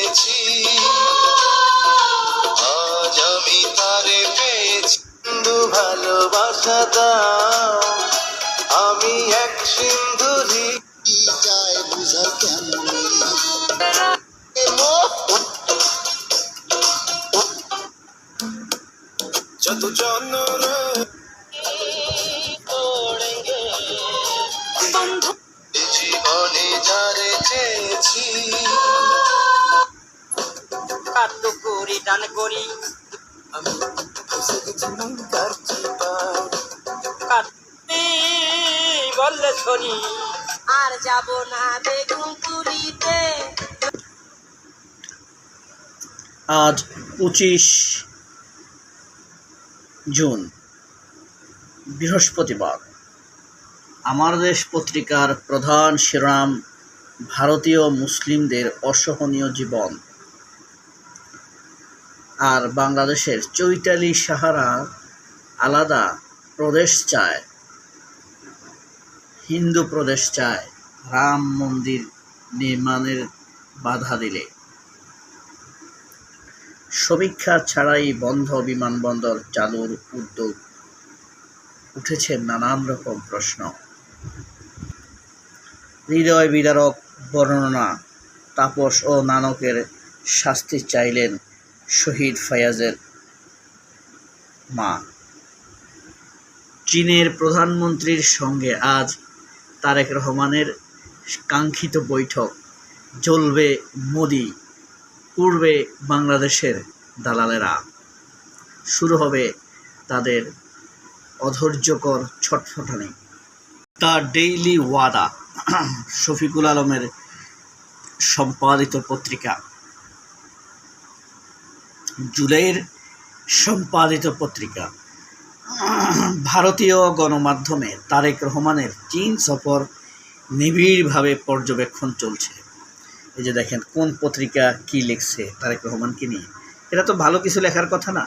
চেয়েছি, আজ আমি তারে পেয়েছি। সিন্ধু ভালোবাসা দাও, আমি এক সিন্ধুরি যায় বুঝাই কেমনি। যত জন্ম জীবনে যারে চেয়েছি, কাট্য করি দান করি আমি ফেসে গেছি মনকার চিপায়। কাটতে বললে শনি আর যাব না বেগুন পুরিতে। আজ 25 জুন বৃহস্পতিবার। আমার দেশ পত্রিকার প্রধান শিরোনাম: ভারতীয় মুসলিমদের অসহনীয় জীবন। আর বাংলাদেশের চৈতালি সাহারা আলাদা প্রদেশ চায়, হিন্দু প্রদেশ চায় রাম মন্দির নির্মাণের বাধা দিলে। সমীক্ষা ছাড়াই বন্ধ বিমানবন্দর চালুর উদ্যোগ, উঠেছে নানান রকম প্রশ্ন। হৃদয় বিদারক বর্ণনা, তাপস ও নানকের শাস্তি চাইলেন শহীদ ফায়াজের মা। চীনের প্রধানমন্ত্রীর সঙ্গে আজ তারেক রহমানের কাঙ্ক্ষিত বৈঠক। জ্বলবে মোদি, উড়বে বাংলাদেশের দালালেরা। শুরু হবে তাদের অধৈর্যকর ছটফটানি। দ্য ডেইলি ওয়াদা শফিকুল আলমের সম্পাদিত পত্রিকা, জুলাইয়ের সম্পাদিত পত্রিকা। ভারতীয় গণমাধ্যমে তারেক রহমানের চীন সফর নিবিড়ভাবে পর্যবেক্ষণ চলছে। এই যে দেখেন কোন পত্রিকা কি লিখছে তারেক রহমানকে নিয়ে। এটা তো ভালো কিছু লেখার কথা না,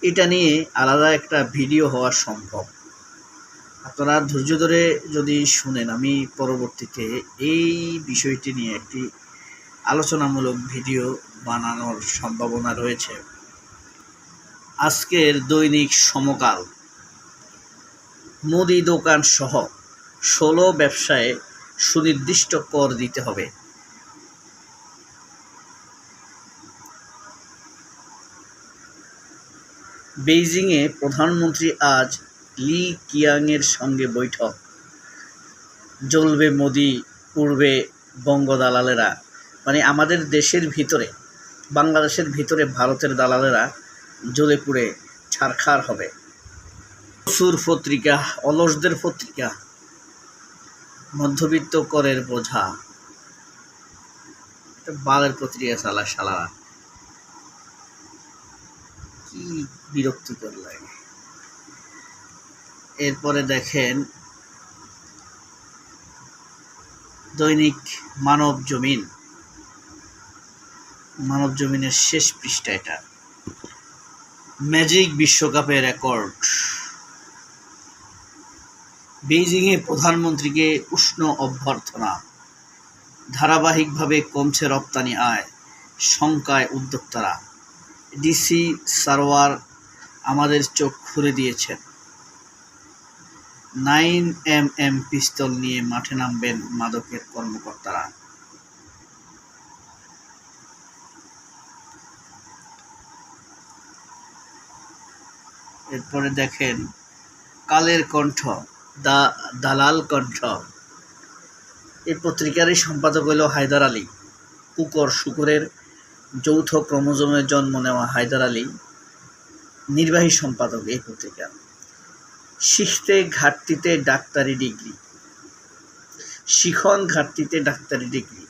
এটা নিয়ে আলাদা একটা ভিডিও হওয়া সম্ভব। আপনারা ধৈর্য ধরে যদি শুনেন, আমি পরবর্তীতে এই বিষয়টি নিয়ে একটি আলোচনামূলক ভিডিও বানানোর সম্ভাবনা রয়েছে। আজকের দৈনিক সমকাল: মুদি দোকান সহ 16 ব্যবসায় সুনির্দিষ্ট কর দিতে হবে। বেইজিংয়ে প্রধানমন্ত্রী আজ লি কিয়াংয়ের সঙ্গে বৈঠক। জ্বলবে মোদি, উড়বে বঙ্গ দালালেরা। মানে আমাদের দেশের ভিতরে, বাংলাদেশের ভিতরে ভারতের দালালেরা জ্বলে পুড়ে ছারখার হবে। প্রচুর পত্রিকা, অলসদের পত্রিকা, মধ্যবিত্ত করের বোঝা, বালের পত্রিকা চালা শালারা, কি বিরক্তিকর লাগে। এরপরে দেখেন দৈনিক মানব জমিন, মানব জমিনের শেষ পৃষ্ঠা। এটা ম্যাজিক বিশ্বকাপের রেকর্ড। বেইজিংয়ে প্রধানমন্ত্রীকে উষ্ণ অভ্যর্থনা। ধারাবাহিকভাবে কমছে রপ্তানি আয়, শঙ্কায় উদ্যোক্তারা। ডিসি সারওয়ার আমাদের চোখ খুলে দিয়েছেন। 9mm পিস্তল নিয়ে মাঠে নামবেন মাদকের কর্মকর্তারা। এরপরে দেখেন কালের কণ্ঠ, দালাল কণ্ঠ। এই পত্রিকারই সম্পাদক হইল হায়দার আলী। কুকর শুকুরের যৌথ ক্রোমোজোমে জন্ম নেওয়া হায়দার আলী নির্বাহী সম্পাদক এই পত্রিকা। শিখতে ঘাটতিতে ডাক্তারি ডিগ্রি, শিখন ঘাটতিতে ডাক্তারি ডিগ্রি।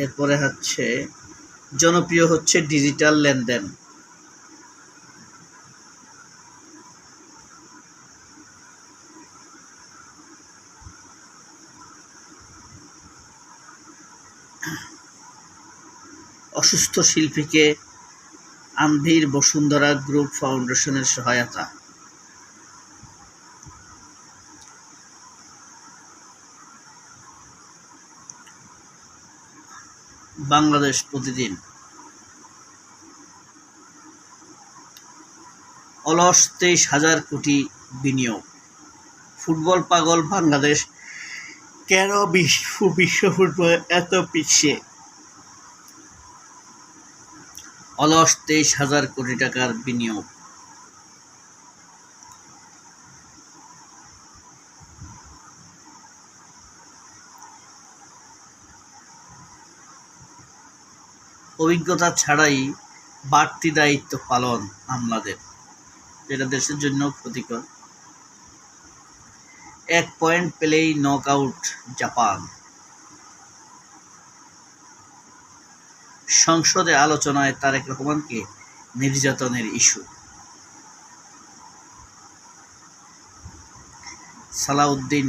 এরপরে হচ্ছে জনপ্রিয় হচ্ছে ডিজিটাল লেনদেন। অসুস্থ শিল্পীকে আনভির বসুন্ধরা গ্রুপ ফাউন্ডেশনের সহায়তা। বাংলাদেশ প্রতিদিন। অলস 23,000 কোটি বিনিয়োগ। ফুটবল পাগল বাংলাদেশ কেন বিশ্ব ফুটবল এত পিছিয়ে? অলস 23,000 কোটি টাকার বিনিয়োগ। অভিজ্ঞতা ছাড়াই বাড়তি দায়িত্ব পালন আমলাদের, যেটা দেশের জন্য ক্ষতিকর। 1 পয়েন্ট পেলেই নক আউট জাপান। সংসদে আলোচনায় তারেক রহমানকে নির্যাতনের ইস্যু। সালাউদ্দিন,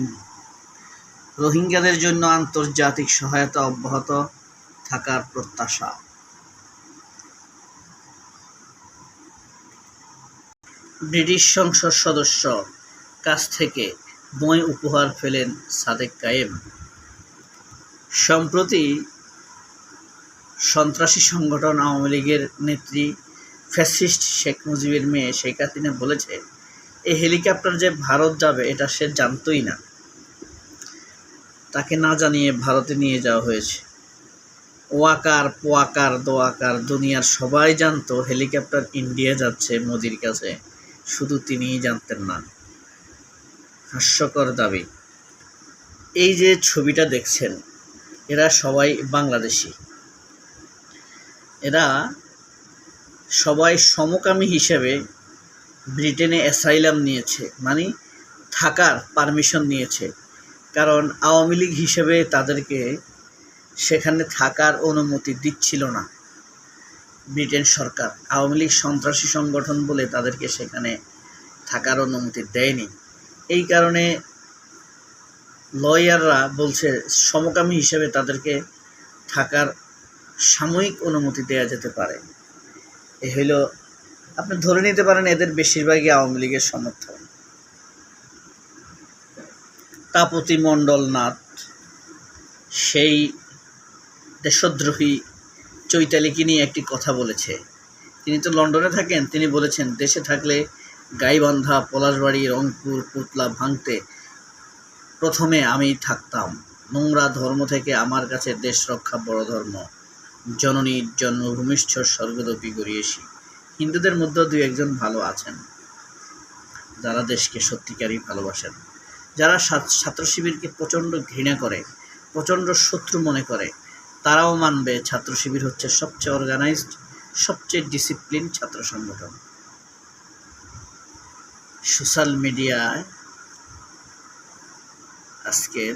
রোহিঙ্গাদের জন্য আন্তর্জাতিক সহায়তা অব্যাহত থাকার প্রত্যাশা। ব্রিটিশ সংসদ সদস্য কাছ থেকে বই উপহার পেলেন সাদেক কায়েম। সম্প্রতি সন্ত্রাসী সংগঠন আওয়ামী লীগের নেত্রী ফ্যাসিস্ট শেখ মুজিবের মেয়ে শেখ হাসিনা বলেছে, এই হেলিকপ্টার যে ভারত যাবে এটা সে জানতই না, তাকে না জানিয়ে ভারতে নিয়ে যাওয়া হয়েছে। ওয়াকার পোয়াকার দোয়াকার দুনিয়ার সবাই জানতো হেলিকপ্টার ইন্ডিয়া যাচ্ছে মোদির কাছে, শুধু তিনিই জানতেন না। হাস্যকর দাবি। এই যে ছবিটা দেখছেন, এরা সবাই বাংলাদেশি। এরা সবাই সমকামী হিসেবে ব্রিটেনে অ্যাসাইলাম নিয়েছে, মানে থাকার পারমিশন নিয়েছে। কারণ আওয়ামী লীগ হিসেবে তাদেরকে সেখানে থাকার অনুমতি দিচ্ছিল না ব্রিটেন সরকার। আওয়ামী লীগ সন্ত্রাসী সংগঠন বলে তাদেরকে সেখানে থাকার অনুমতি দেয়নি। এই কারণে লয়াররা বলছে সমকামী হিসেবে তাদেরকে থাকার সাময়িক অনুমতি দেওয়া যেতে পারে। এ হইল, আপনি ধরে নিতে পারেন এদের বেশিরভাগই আওয়ামী লীগের সমর্থক। তাপতি মণ্ডলনাথ সেই দেশদ্রোহী চৈতালিকে নিয়ে একটি কথা বলেছে। তিনি তো লন্ডনে থাকেন। তিনি বলেছেন, দেশে থাকলে গাইবান্ধা, পলাশবাড়ি, রংপুর, পুতলা ভাঙতে প্রথমে আমি থাকতাম। নোংরা ধর্ম থেকে আমার কাছে দেশ রক্ষা বড় ধর্ম। জননীর জন্মভূমিষ্ঠ স্বর্গদপি গড়িয়েছি। হিন্দুদের মধ্যেও 2-1 ভালো আছেন যারা দেশকে সত্যিকারই ভালোবাসেন, যারা ছাত্র শিবিরকে প্রচণ্ড ঘৃণা করে, প্রচণ্ড শত্রু মনে করে, তারাও মানবে ছাত্র শিবির হচ্ছে সবচেয়ে অর্গানাইজড, সবচেয়ে ডিসিপ্লিন ছাত্র সংগঠন। সোশ্যাল মিডিয়ায় আজকের